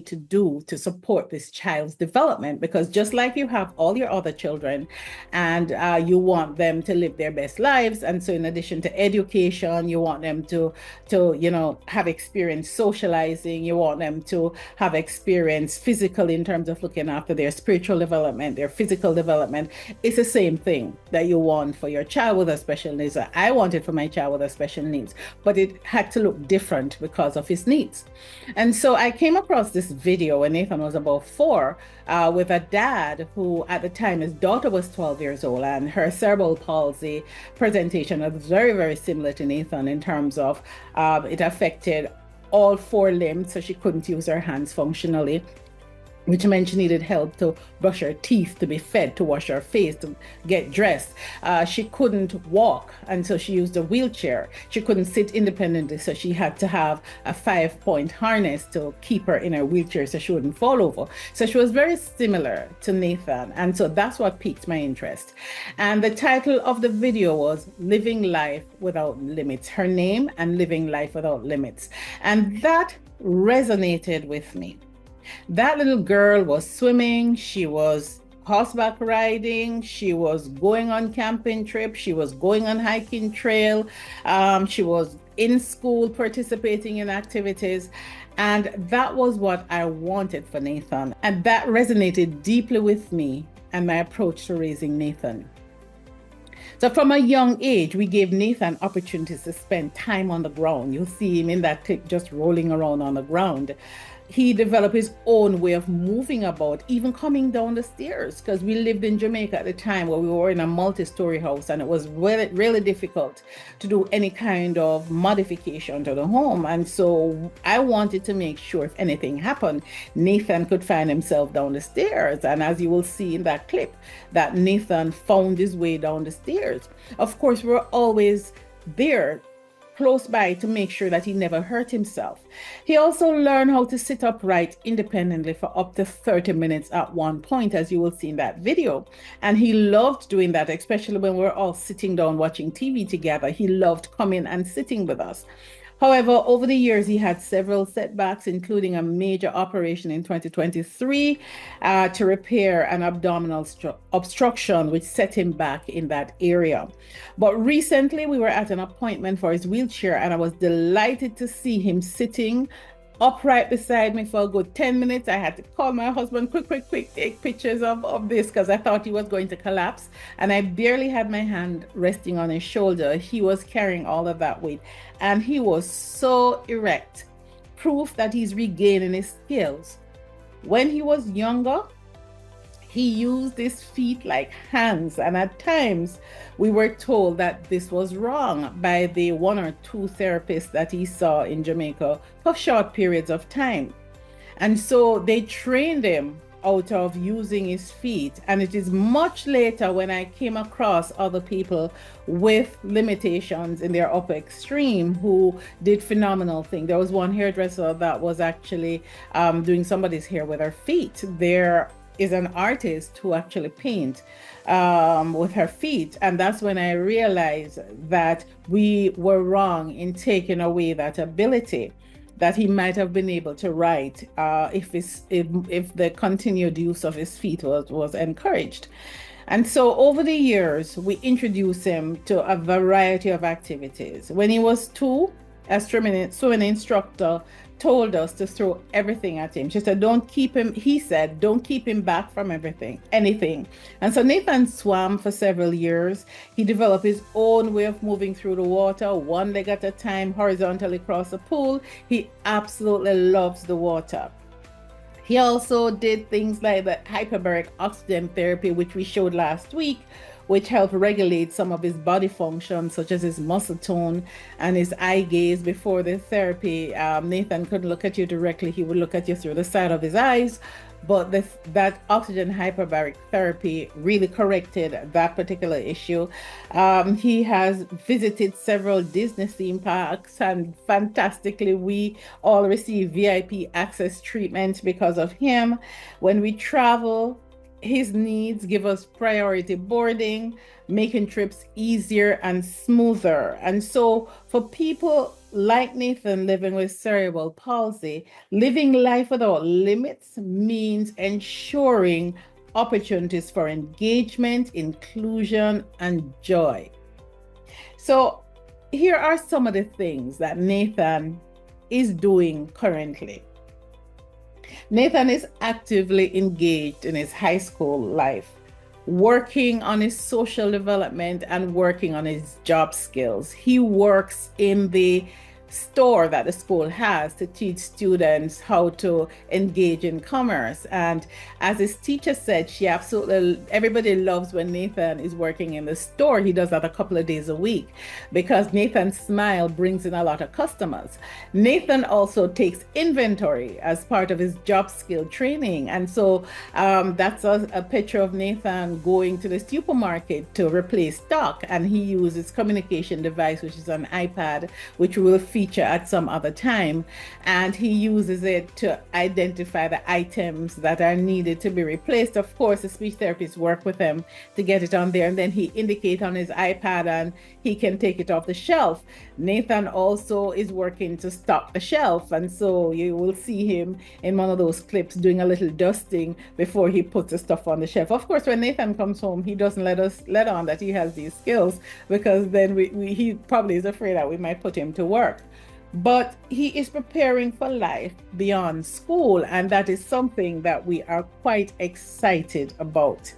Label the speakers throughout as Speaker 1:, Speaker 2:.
Speaker 1: to do to support this child's development, because just like you have all your other children and you want them to live their best lives, and so in addition to education, you want them to have experience socializing, you want them to have experience physically in terms of looking after their spiritual development, their physical development. It's the same thing that you want for your child with a special needs. I wanted for my child with a special needs, but it had to look different because of his needs. And so I came across this video when Nathan was about 4 with a dad who, at the time, his daughter was 12 years old, and her cerebral palsy presentation was very, very similar to Nathan in terms of it affected all 4 limbs, so she couldn't use her hands functionally, which meant she needed help to brush her teeth, to be fed, to wash her face, to get dressed. She couldn't walk, and so she used a wheelchair. She couldn't sit independently, so she had to have a 5-point harness to keep her in her wheelchair so she wouldn't fall over. So she was very similar to Nathan, and so that's what piqued my interest. And the title of the video was Living Life Without Limits, her name, and Living Life Without Limits. And that resonated with me. That little girl was swimming, she was horseback riding, she was going on camping trips, she was going on hiking trail, she was in school participating in activities. And that was what I wanted for Nathan. And that resonated deeply with me and my approach to raising Nathan. So from a young age, we gave Nathan opportunities to spend time on the ground. You'll see him in that clip just rolling around on the ground. He developed his own way of moving about, even coming down the stairs, because we lived in Jamaica at the time where we were in a multi-story house, and it was really, really difficult to do any kind of modification to the home. And so I wanted to make sure if anything happened, Nathan could find himself down the stairs. And as you will see in that clip, that Nathan found his way down the stairs. Of course, we're always there close by to make sure that he never hurt himself. He also learned how to sit upright independently for up to 30 minutes at one point, as you will see in that video. And he loved doing that, especially when we're all sitting down watching TV together. He loved coming and sitting with us. However, over the years, he had several setbacks, including a major operation in 2023 to repair an abdominal obstruction, which set him back in that area. But recently, we were at an appointment for his wheelchair, and I was delighted to see him sitting upright beside me for a good 10 minutes. I had to call my husband, quick, take pictures of this, because I thought he was going to collapse. And I barely had my hand resting on his shoulder. He was carrying all of that weight, and he was so erect, proof that he's regaining his skills. When he was younger, he used his feet like hands, and at times we were told that this was wrong by the 1 or 2 therapists that he saw in Jamaica for short periods of time. And so they trained him out of using his feet. And it is much later when I came across other people with limitations in their upper extreme who did phenomenal things. There was one hairdresser that was actually doing somebody's hair with her feet. There is an artist who actually paints with her feet. And that's when I realized that we were wrong in taking away that ability that he might have been able to write if the continued use of his feet was encouraged. And so over the years, we introduced him to a variety of activities. When he was 2, a swimming instructor told us to throw everything at him. She said, don't keep him back from anything. And so Nathan swam for several years. He developed his own way of moving through the water, one leg at a time, horizontally across the pool. He absolutely loves the water. He also did things like the hyperbaric oxygen therapy, which we showed last week, which helped regulate some of his body functions, such as his muscle tone and his eye gaze. Before the therapy, Nathan couldn't look at you directly. He would look at you through the side of his eyes. But that oxygen hyperbaric therapy really corrected that particular issue. He has visited several Disney theme parks, and fantastically, we all receive VIP access treatment because of him. When we travel, his needs give us priority boarding, making trips easier and smoother. And so for people like Nathan living with cerebral palsy, living life without limits means ensuring opportunities for engagement, inclusion, and joy. So, here are some of the things that Nathan is doing currently. Nathan is actively engaged in his high school life, working on his social development and working on his job skills. He works in the store that the school has to teach students how to engage in commerce. And as his teacher said, everybody loves when Nathan is working in the store. He does that a couple of days a week because Nathan's smile brings in a lot of customers. Nathan also takes inventory as part of his job skill training. And so that's a picture of Nathan going to the supermarket to replace stock. And he uses communication device, which is an iPad, which will feature at some other time, and he uses it to identify the items that are needed to be replaced. Of course, the speech therapists work with him to get it on there, and then he indicates on his iPad and he can take it off the shelf. Nathan also is working to stock the shelf, and so you will see him in one of those clips doing a little dusting before he puts the stuff on the shelf. Of course, when Nathan comes home, he doesn't let on that he has these skills, because then he probably is afraid that we might put him to work. But he is preparing for life beyond school, and that is something that we are quite excited about.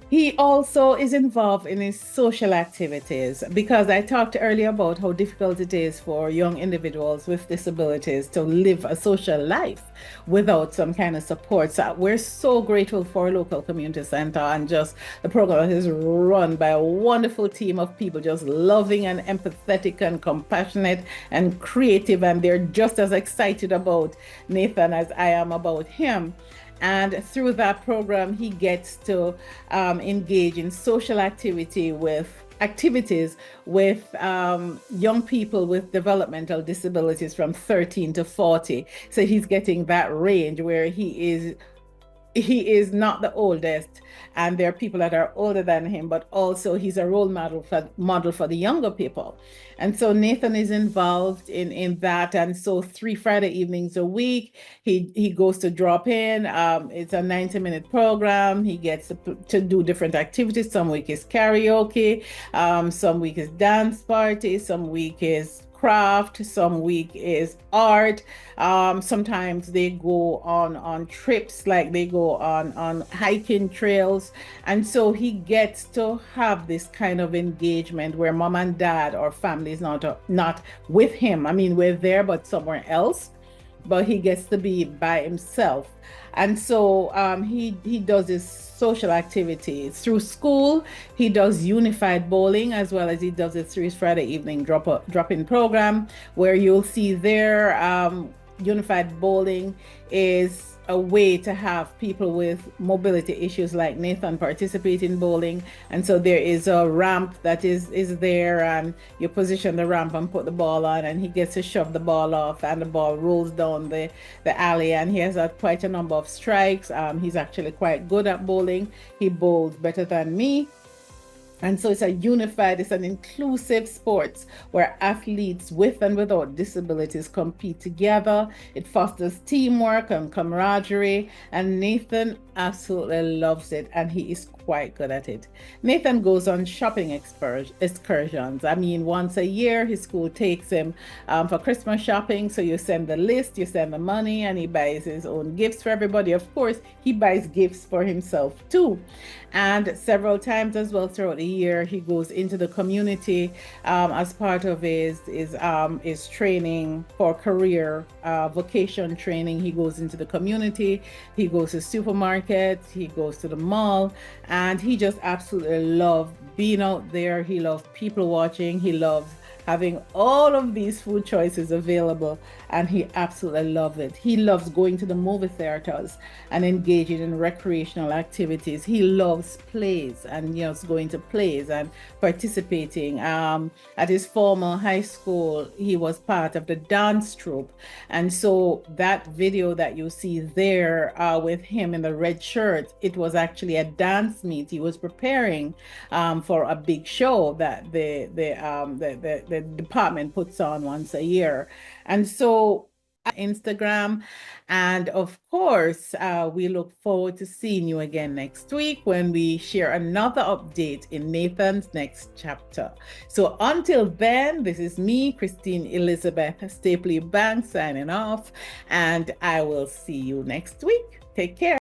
Speaker 1: He also is involved in his social activities, because I talked earlier about how difficult it is for young individuals with disabilities to live a social life without some kind of support. So we're so grateful for our local community center, and just the program is run by a wonderful team of people, just loving and empathetic and compassionate and creative, and they're just as excited about Nathan as I am about him. And through that program, he gets to engage in social activities with young people with developmental disabilities from 13 to 40. So he's getting that range where he is not the oldest, and there are people that are older than him, but also he's a role model for the younger people. And so Nathan is involved in that. And so 3 Friday evenings a week, he goes to drop in. It's a 90-minute program. He gets to do different activities. Some week is karaoke, some week is dance party, some week is craft, some week is art. Sometimes they go on trips, like they go on hiking trails. And so he gets to have this kind of engagement where mom and dad or family is not with him. I mean, we're there, but somewhere else. But he gets to be by himself. And so he does his social activities through school. He does unified bowling, as well as he does it through his Friday evening drop-in program, where you'll see there unified bowling is a way to have people with mobility issues like Nathan participate in bowling. And so there is a ramp that is there, and you position the ramp and put the ball on, and he gets to shove the ball off, and the ball rolls down the alley, and he has quite a number of strikes. He's actually quite good at bowling. He bowls better than me. And so it's an inclusive sports where athletes with and without disabilities compete together. It fosters teamwork and camaraderie, and Nathan absolutely loves it, and he is quite good at it. Nathan goes on shopping excursions. I mean, once a year, his school takes him for Christmas shopping. So you send the list, you send the money, and he buys his own gifts for everybody. Of course, he buys gifts for himself too. And several times as well throughout the year, he goes into the community as part of his training for career vocation training. He goes into the community, he goes to supermarkets, he goes to the mall, and he just absolutely loves being out there. He loves people watching. He loves having all of these food choices available, and he absolutely loves it. He loves going to the movie theaters and engaging in recreational activities. He loves plays and going to plays and participating. At his former high school, he was part of the dance troupe, and so that video that you see there with him in the red shirt, it was actually a dance meet. He was preparing for a big show that the the department puts on once a year. And so Instagram. And of course, we look forward to seeing you again next week when we share another update in Nathan's next chapter. So until then, this is me, Christine Elizabeth Stapley Banks, signing off, and I will see you next week. Take care.